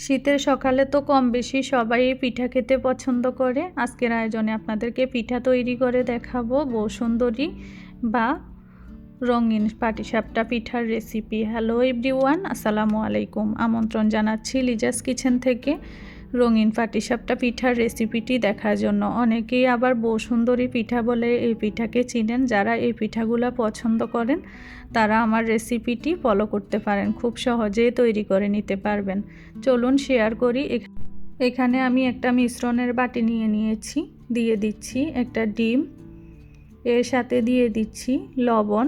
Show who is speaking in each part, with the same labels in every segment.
Speaker 1: শীতের সকালে তো কম বেশি সবাই পিঠা খেতে পছন্দ করে। আজকের আয়োজনে আপনাদেরকে পিঠা তৈরি করে দেখাবো বসুন্ধরী বা রঙিন পাটিসাপটা পিঠার রেসিপি। হ্যালো এভরিওয়ান, আসসালামু আলাইকুম। আমন্ত্রণ জানাচ্ছি লিজাস কিচেন থেকে রঙিন পাটিসাপটা পিঠার রেসিপিটি দেখার জন্য। অনেকেই আবার বসুন্ধরী পিঠা বলে এই পিঠাকে চিনেন। যারা এই পিঠাগুলো পছন্দ করেন তারা আমার রেসিপিটি ফলো করতে পারেন, খুব সহজেই তৈরি করে নিতে পারবেন। চলুন শেয়ার করি। এখানে আমি একটা মিশ্রণের বাটি নিয়েছি। দিয়ে দিচ্ছি একটা ডিম, এর সাথে দিয়ে দিচ্ছি লবণ,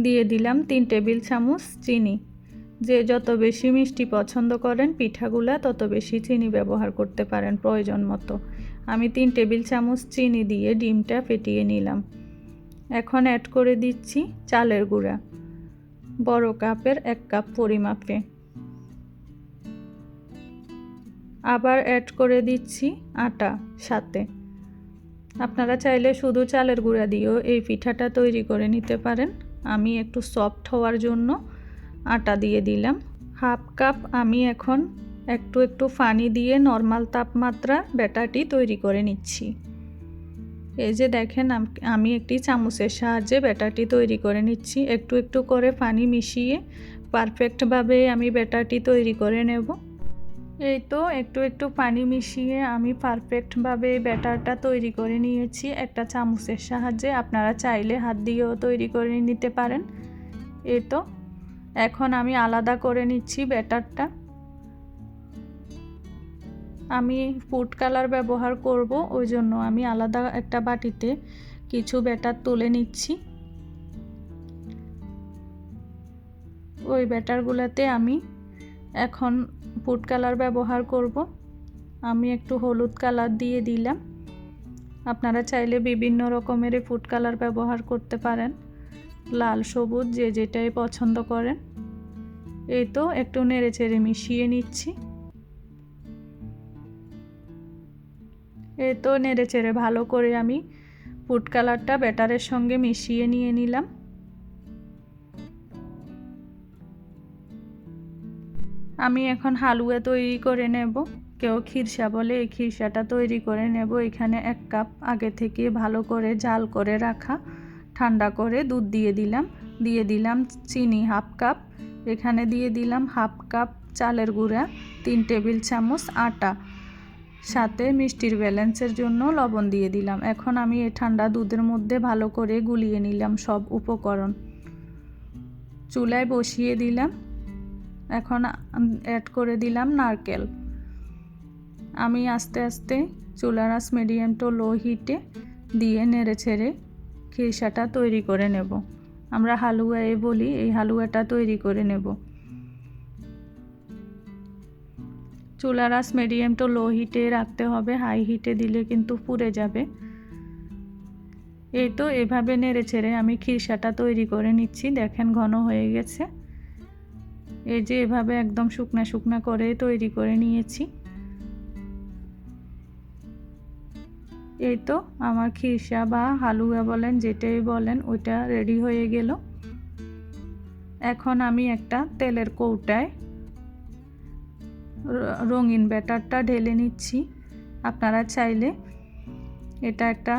Speaker 1: দিয়ে দিলাম 3 টেবিল চামচ চিনি। যে যত বেশি মিষ্টি পছন্দ করেন পিঠাগুলা তত বেশি চিনি ব্যবহার করতে পারেন প্রয়োজন মতো। আমি 3 টেবিল চামচ চিনি দিয়ে ডিমটা ফেটিয়ে নিলাম। এখন অ্যাড করে দিচ্ছি চালের গুঁড়া, বড় কাপের 1 কাপ পরিমাপে। আবার অ্যাড করে দিচ্ছি আটা সাথে। আপনারা চাইলে শুধু চালের গুঁড়া দিয়েও এই পিঠাটা তৈরি করে নিতে পারেন। আমি একটু সফট হওয়ার জন্য আটা দিয়ে দিলাম। হাফ কাপ আমি এখন একটু পানি দিয়ে নর্মাল তাপমাত্রা ব্যাটারটি তৈরি করে নিচ্ছি। এই যে দেখেন, আমি একটি চামচের সাহায্যে ব্যাটারটি তৈরি করে নিচ্ছি। একটু করে পানি মিশিয়ে পারফেক্টভাবে আমি ব্যাটারটি তৈরি করে নেব। এই তো একটু পানি মিশিয়ে আমি পারফেক্টভাবে ব্যাটারটা তৈরি করে নিয়েছি একটা চামচের সাহায্যে। আপনারা চাইলে হাত দিয়েও তৈরি করে নিতে পারেন। এই তো এখন আমি আলাদা করে নিচ্ছি ব্যাটারটা। আমি ফুড কালার ব্যবহার করব, ওই জন্য আমি আলাদা একটা বাটিতে কিছু ব্যাটার তুলে নিচ্ছি। ওই ব্যাটারগুলোতে আমি এখন ফুড কালার ব্যবহার করব। আমি একটু হলুদ কালার দিয়ে দিলাম। আপনারা চাইলে বিভিন্ন রকমের ফুড কালার ব্যবহার করতে পারেন, লাল সবুজ যে যেটাই পছন্দ করেন। এই তো একটু নেড়েচেড়ে মিশিয়ে নিচ্ছি। এই তো নেড়েচেড়ে ভালো করে আমি ফুড কালারটা ব্যাটারের সঙ্গে মিশিয়ে নিয়ে নিলাম। আমি এখন হালুয়া তৈরি করে নেব। কেউ খিরসা বলে, এই খিরসাটা তৈরি করে নেব। এখানে 1 কাপ আগে থেকে ভালো করে জাল করে রাখা ঠান্ডা করে দুধ দিয়ে দিলাম চিনি হাফ কাপ। এখানে দিয়ে দিলাম হাফ কাপ চালের গুঁড়া, 3 টেবিল চামচ আটা, সাথে মিষ্টির ব্যালেন্সের জন্য লবণ দিয়ে দিলাম। এখন আমি এই ঠান্ডা দুধের মধ্যে ভালো করে গুলিয়ে নিলাম সব উপকরণ। চুলায় বসিয়ে দিলাম। এখন অ্যাড করে দিলাম নারকেল। আমি আস্তে আস্তে চুলার আঁচ মিডিয়াম টু লো হিটে দিয়ে নেড়েচেড়ে খিরসাটা তৈরি করে নেব। আমরা হালুয়া বলি, এই হালুয়াটা তৈরি করে নেব। চুলার আঁচ মিডিয়াম টু লো হিটে রাখতে হবে, হাই হিটে দিলে কিন্তু পুড়ে যাবে। এই তো এভাবে নেড়েচেড়ে আমি খিরসাটা তৈরি করে নিচ্ছি। দেখেন ঘন হয়ে গেছে। এই যে এভাবে একদম শুকনা করে তৈরি করে নিয়েছি। এই তো আমার খিরসা বা হালুয়া বলেন যেটাই বলেন, ওইটা রেডি হয়ে গেল। এখন আমি একটা তেলের কৌটায় রঙিন ব্যাটারটা ঢেলে নিচ্ছি। আপনারা চাইলে এটা একটা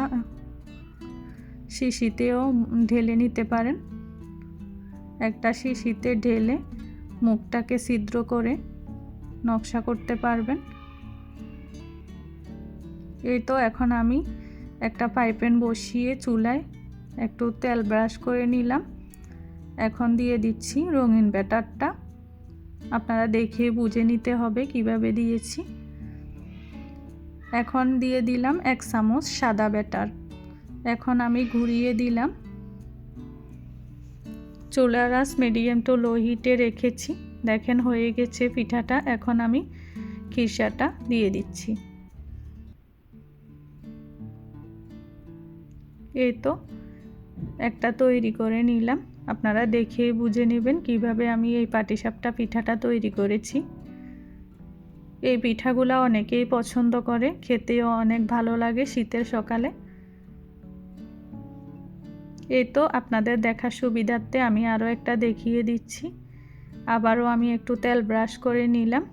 Speaker 1: শিশিতেও ঢেলে নিতে পারেন। একটা শিশিতে ঢেলে মুখটাকে ছিদ্র করে নকশা করতে পারবেন। এই তো এখন আমি একটা পাইপ্যান বসিয়ে চুলায় একটু তেল ব্রাশ করে নিলাম। এখন দিয়ে দিচ্ছি রঙিন ব্যাটারটা। আপনারা দেখে বুঝে নিতে হবে কিভাবে দিয়েছি। এখন দিয়ে দিলাম 1 চামচ সাদা ব্যাটার। এখন আমি ঘুরিয়ে দিলাম। চুলার আঁচ মিডিয়াম টু লো হিটে রেখেছি। দেখেন হয়ে গেছে পিঠাটা। এখন আমি খিরসাটা দিয়ে দিচ্ছি। এই তো একটা তৈরি করে নিলাম। আপনারা দেখে বুঝে নেবেন কিভাবে আমি এই পাটিসাপটা পিঠাটা তৈরি করেছি। এই পিঠাগুলো অনেকেই পছন্দ করে, খেতেও অনেক ভালো লাগে শীতের সকালে। এই তো আপনাদের দেখার সুবিধার্থে আমি আরও একটা দেখিয়ে দিচ্ছি। আবারও আমি একটু তেল ব্রাশ করে নিলাম।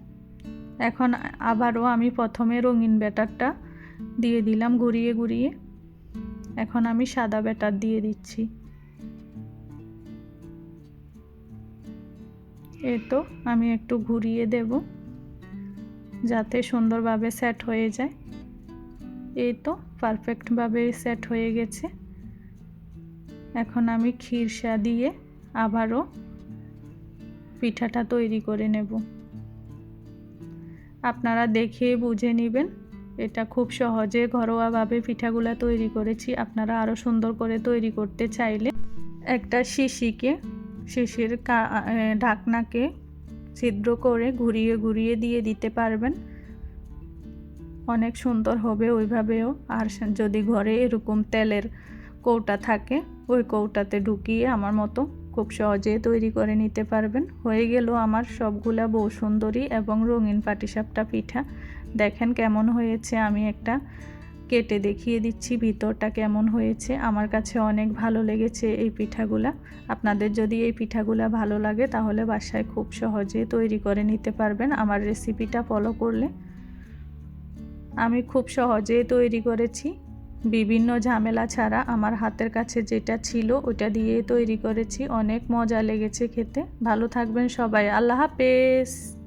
Speaker 1: এখন আবারও আমি প্রথমে রঙিন ব্যাটারটা দিয়ে দিলাম ঘুরিয়ে ঘুরিয়ে। এখন আমি সাদা ব্যাটার দিয়ে দিচ্ছি। এই তো আমি একটু ঘুরিয়ে দেব যাতে সুন্দরভাবে সেট হয়ে যায়। এই তো পারফেক্টভাবে সেট হয়ে গেছে। এখন আমি খিরসা দিয়ে আবারও পিঠাটা তৈরি করে নেব। আপনারা দেখে বুঝে নেবেন। এটা খুব সহজে ঘরোয়াভাবে পিঠাগুলা তৈরি করেছি। আপনারা আরও সুন্দর করে তৈরি করতে চাইলে একটা শিশির ঢাকনাকে ছিদ্র করে ঘুরিয়ে ঘুরিয়ে দিয়ে দিতে পারবেন। অনেক সুন্দর হবে ওইভাবেও। আর যদি ঘরে এরকম তেলের কৌটা থাকে ওই কৌটাতে ঢুকিয়ে আমার মতো খুব সহজে তৈরি করে নিতে পারবেন। হয়ে গেল আমার সবগুলা বৌসুন্দরী এবং রঙিন পাটিসাপটা পিঠা। দেখেন কেমন হয়েছে। আমি একটা কেটে দেখিয়ে দিচ্ছি ভিতরটা কেমন হয়েছে। আমার কাছে অনেক ভালো লেগেছে এই পিঠাগুলা। আপনাদের যদি এই পিঠাগুলা ভালো লাগে তাহলে বাসায় খুব সহজে তৈরি করে নিতে পারবেন আমার রেসিপিটা ফলো করলে। আমি খুব সহজে তৈরি করেছি, বিভিন্ন ঝামেলা ছাড়া। আমার হাতের কাছে যেটা ছিল ওটা দিয়ে তৈরি করেছি। অনেক মজা লেগেছে খেতে। ভালো থাকবেন সবাই। আল্লাহ হাফেজ।